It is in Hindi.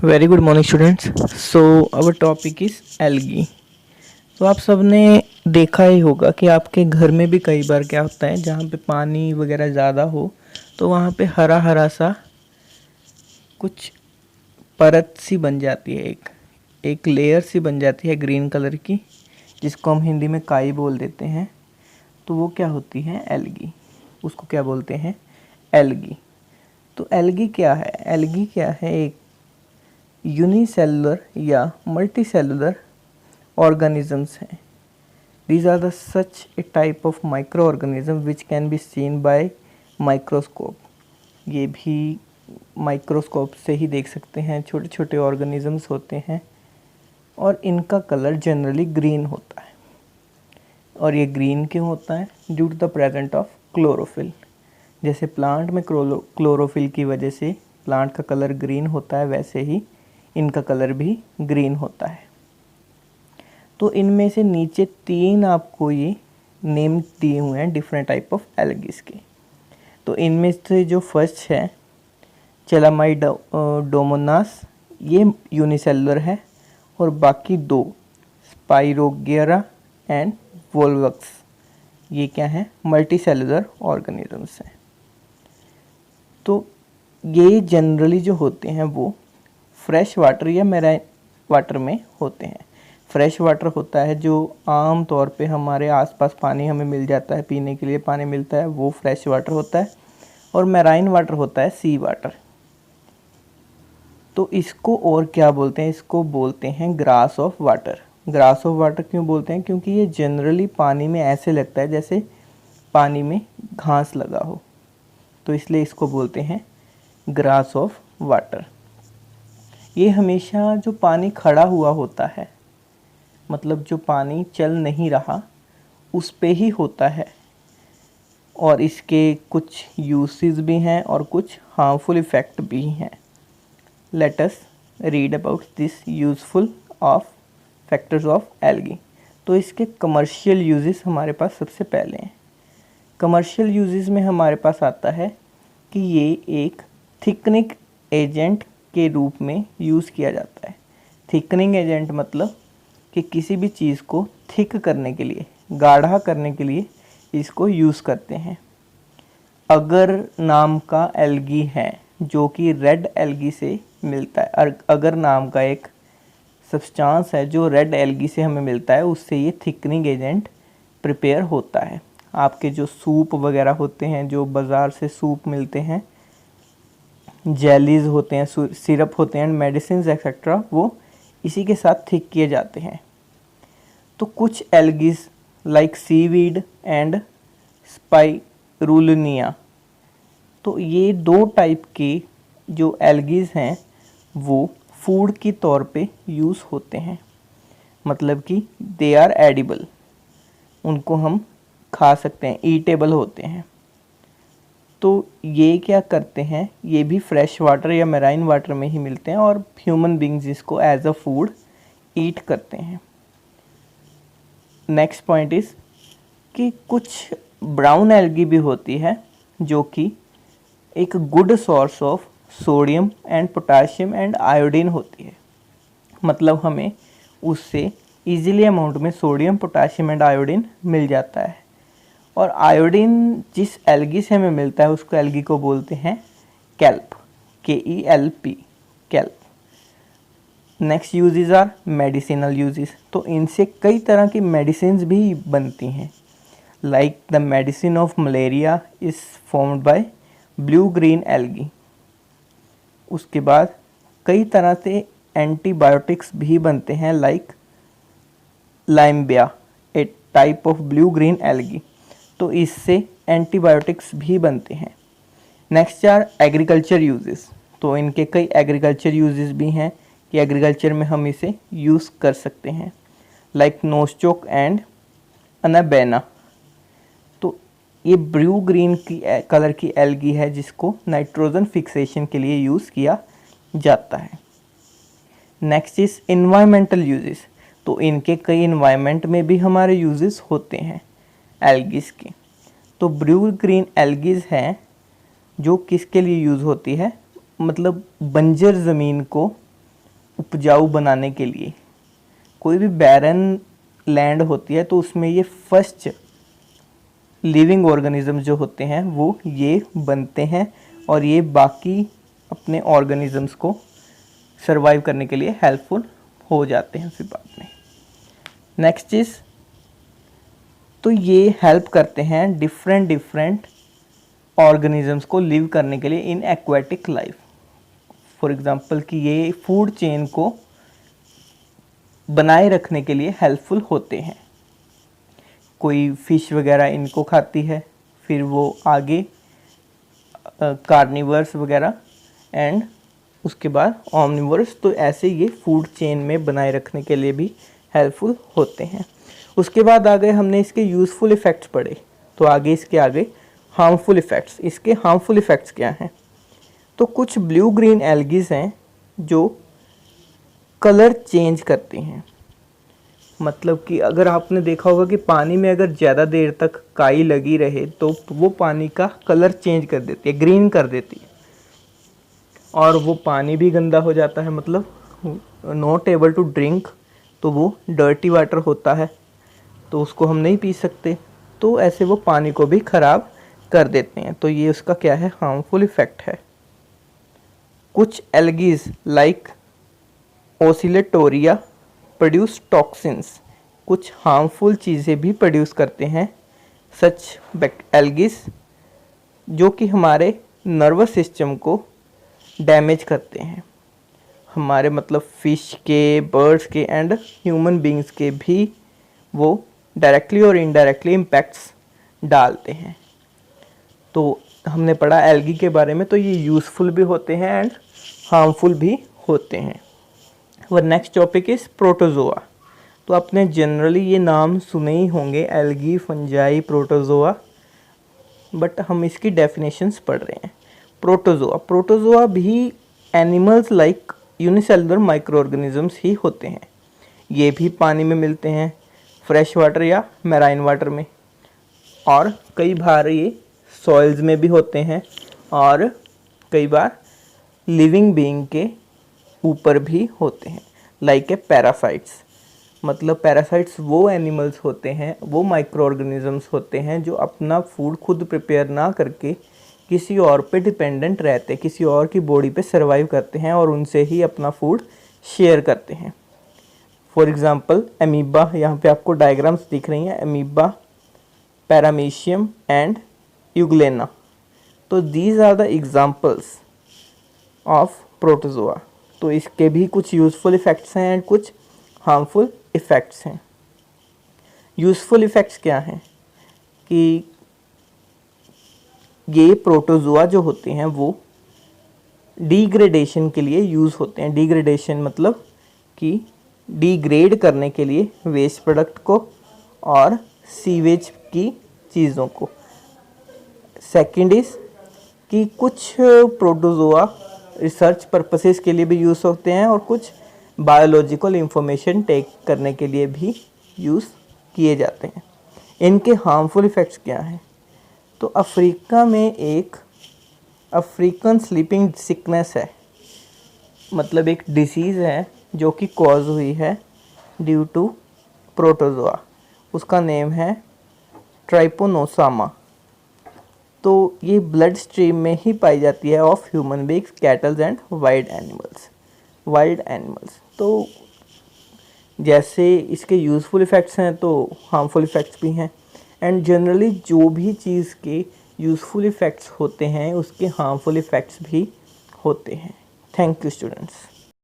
Very good morning students. So our topic is algae. तो आप सब ने देखा ही होगा कि आपके घर में भी कई बार क्या होता है, जहाँ पे पानी वगैरह ज़्यादा हो तो वहाँ पे हरा हरा सा कुछ परत सी बन जाती है, एक लेयर सी बन जाती है ग्रीन कलर की, जिसको हम हिंदी में काई बोल देते हैं। तो वो क्या होती है? एल्गी। उसको क्या बोलते हैं? एल्गी। तो एल्गी क्या है? एल्गी क्या है? एक यूनिसेलुलर या मल्टीसेलुलर organisms हैं। These are the such a type of microorganism which can be seen by microscope। ये भी माइक्रोस्कोप से ही देख सकते हैं। छोटे छोटे ऑर्गेनिजम्स होते हैं और इनका कलर जनरली ग्रीन होता है। और ये ग्रीन क्यों होता है? Due to the present of chlorophyll. जैसे प्लांट में क्लोरोफिल की वजह से प्लांट का कलर ग्रीन होता है, वैसे ही इनका कलर भी ग्रीन होता है। तो इनमें से नीचे तीन आपको ये नेम दिए हुए हैं डिफरेंट टाइप ऑफ एल्गीज के। तो इनमें से जो फर्स्ट है चेलामाइडोमोनास, ये यूनिसेलुलर है, और बाकी दो स्पाइरोगेरा एंड वोल्वक्स, ये क्या है? मल्टीसेलुलर ऑर्गेनिजम्स हैं। तो ये जनरली जो होते हैं वो फ्रेश वाटर या मैराइन वाटर में होते हैं। फ्रेश वाटर होता है जो आम तौर पे हमारे आसपास पानी हमें मिल जाता है, पीने के लिए पानी मिलता है, वो फ्रेश वाटर होता है। और मैराइन वाटर होता है सी वाटर। तो इसको और क्या बोलते हैं? इसको बोलते हैं grass of water. Grass of water क्यों बोलते हैं? क्योंकि ये जनरली पानी में ऐसे लगता है जैसे पानी में घास लगा हो, तो इसलिए इसको बोलते हैं ग्रास ऑफ वाटर। ये हमेशा जो पानी खड़ा हुआ होता है, मतलब जो पानी चल नहीं रहा, उस पे ही होता है। और इसके कुछ यूसेस भी हैं और कुछ हार्मफुल इफ़ेक्ट भी हैं। Let us read about this useful of factors of algae. तो इसके कमर्शियल यूजेस हमारे पास सबसे पहले हैं। कमर्शियल यूजेस में हमारे पास आता है कि ये एक थिकनिंग एजेंट के रूप में यूज़ किया जाता है। थिकनिंग एजेंट मतलब कि किसी भी चीज़ को थिक करने के लिए, गाढ़ा करने के लिए इसको यूज़ करते हैं। अगर नाम का एल्गी है जो कि रेड एल्गी से मिलता है, और अगर नाम का एक सब्सटेंस है जो रेड एल्गी से हमें मिलता है, उससे ये थिकनिंग एजेंट प्रिपेयर होता है। आपके जो सूप वगैरह होते हैं, जो बाज़ार से सूप मिलते हैं, जेलीज होते हैं, सिरप होते हैं, मेडिसिन एक्सेट्रा, वो इसी के साथ थिक किए जाते हैं। तो कुछ एल्गीज लाइक सीवीड एंड स्पाइरुलिनिया, तो ये दो टाइप के जो एल्गीज हैं वो फूड के तौर पे यूज़ होते हैं। मतलब कि दे आर एडिबल, उनको हम खा सकते हैं, ईटेबल होते हैं। तो ये क्या करते हैं? ये भी फ्रेश वाटर या मैराइन वाटर में ही मिलते हैं और ह्यूमन बींग्स इसको एज अ फूड ईट करते हैं। नेक्स्ट पॉइंट इज़ कि कुछ ब्राउन एल्गी भी होती है जो कि एक good source of sodium and potassium and iodine होती है। मतलब हमें उससे ईजिली अमाउंट में सोडियम, पोटाशियम एंड आयोडीन मिल जाता है। और आयोडीन जिस एल्गी से हमें मिलता है उसको एल्गी को बोलते हैं kelp, KELP, kelp. Next uses are medicinal uses. तो इनसे कई तरह की मेडिसिन भी बनती हैं। Like the medicine of malaria is formed by blue green algae. उसके बाद कई तरह से एंटीबायोटिक्स भी बनते हैं, like Lyngbya, a type of blue green algae. तो इससे एंटीबायोटिक्स भी बनते हैं। Next are agriculture uses. तो इनके कई एग्रीकल्चर यूजेस भी हैं कि एग्रीकल्चर में हम इसे यूज़ कर सकते हैं, लाइक नोस्टोक एंड अनाबेना। तो ये ब्लू ग्रीन की कलर की एल्गी है जिसको नाइट्रोजन फिक्सेशन के लिए यूज़ किया जाता है। Next is environmental uses. तो इनके कई इन्वायरमेंट में भी हमारे यूजेस होते हैं एल्गीज के। तो ब्लू ग्रीन एल्गीज हैं जो किसके लिए यूज़ होती है? मतलब बंजर ज़मीन को उपजाऊ बनाने के लिए, कोई भी बैरन लैंड होती है तो उसमें ये फर्स्ट लिविंग ऑर्गेनिज्म जो होते हैं वो ये बनते हैं और ये बाकी अपने ऑर्गेनिजम्स को सरवाइव करने के लिए हेल्पफुल हो जाते हैं फिर बाद में। नेक्स्ट चीज़, तो ये हेल्प करते हैं डिफरेंट ऑर्गेनिजम्स को लिव करने के लिए in aquatic life. For example कि ये फूड चेन को बनाए रखने के लिए हेल्पफुल होते हैं। कोई फिश वगैरह इनको खाती है, फिर वो आगे कार्निवर्स वगैरह एंड उसके बाद ऑमनिवर्स, तो ऐसे ये फूड चेन में बनाए रखने के लिए भी हेल्पफुल होते हैं। उसके बाद आगे हमने इसके यूज़फुल इफ़ेक्ट्स पढ़े, तो आगे इसके आगे हार्मफुल इफ़ेक्ट्स। इसके हार्मफुल इफ़ेक्ट्स क्या हैं? तो कुछ ब्लू ग्रीन एल्गीज हैं जो कलर चेंज करती हैं। मतलब कि अगर आपने देखा होगा कि पानी में अगर ज़्यादा देर तक काई लगी रहे तो वो पानी का कलर चेंज कर देती है, ग्रीन कर देती है, और वो पानी भी गंदा हो जाता है, मतलब नॉट एबल टू ड्रिंक, तो वो डर्टी वाटर होता है, तो उसको हम नहीं पी सकते, तो ऐसे वो पानी को भी ख़राब कर देते हैं। तो ये उसका क्या है? हार्मफुल इफ़ेक्ट है। कुछ algae like Oscillatoria produce toxins, कुछ हार्मफुल चीज़ें भी प्रोड्यूस करते हैं सच एल्गीज, जो कि हमारे नर्वस सिस्टम को डैमेज करते हैं। हमारे मतलब फ़िश के, बर्ड्स के एंड ह्यूमन बींग्स के भी वो डायरेक्टली और इनडायरेक्टली इम्पैक्ट्स डालते हैं। तो हमने पढ़ा एल्गी के बारे में, तो ये यूज़फुल भी होते हैं एंड हार्मफुल भी होते हैं। और नेक्स्ट टॉपिक इज़ प्रोटोजोआ। तो आपने जनरली ये नाम सुने ही होंगे, एल्गी, फंजाई, प्रोटोजोआ, बट हम इसकी डेफिनेशंस पढ़ रहे हैं। प्रोटोजोआ भी animals like unicellular micro organisms ही होते हैं। ये भी पानी में मिलते हैं, फ्रेश वाटर या मैराइन वाटर में, और कई बार ये सॉइल्स में भी होते हैं, और कई बार लिविंग बीइंग के ऊपर भी होते हैं, लाइक ए पैरासाइट्स। मतलब पैरासाइट्स वो एनिमल्स होते हैं, वो माइक्रो ऑर्गेनिजम्स होते हैं जो अपना फूड खुद प्रिपेयर ना करके किसी और पे डिपेंडेंट रहते, किसी और की बॉडी पे सर्वाइव करते हैं और उनसे ही अपना फूड शेयर करते हैं। फॉर एग्जांपल एमीबा, यहाँ पे आपको डायग्राम्स दिख रही हैं, एमीबा, पैरामीशियम एंड यूग्लेना। तो these are the examples of protozoa. तो इसके भी कुछ यूज़फुल इफ़ेक्ट्स हैं एंड कुछ हार्मफुल इफ़ेक्ट्स हैं। यूज़फुल इफ़ेक्ट्स क्या हैं कि ये प्रोटोजोआ जो होते हैं वो डिग्रेडेशन के लिए यूज़ होते हैं। डिग्रेडेशन मतलब कि डिग्रेड करने के लिए वेस्ट प्रोडक्ट को और सीवेज की चीज़ों को। सेकंड इज़ कि कुछ प्रोटोजोआ रिसर्च पर्पसेस के लिए भी यूज़ होते हैं और कुछ बायोलॉजिकल इंफॉर्मेशन टेक करने के लिए भी यूज़ किए जाते हैं। इनके हार्मफुल इफ़ेक्ट्स क्या हैं? तो अफ्रीका में एक अफ्रीकन स्लीपिंग सिकनेस है, मतलब एक डिसीज़ है जो कि कॉज हुई है ड्यू टू प्रोटोजोआ। उसका नेम है ट्राइपोनोसोमा। तो ये ब्लड स्ट्रीम में ही पाई जाती है of human beings, kettles and wild animals. तो जैसे इसके यूज़फुल इफ़ेक्ट्स हैं तो हार्मफुल इफ़ेक्ट्स भी हैं, एंड जनरली जो भी चीज़ के यूज़फुल इफ़ेक्ट्स होते हैं उसके हार्मफुल इफ़ेक्ट्स भी होते हैं। Thank you students.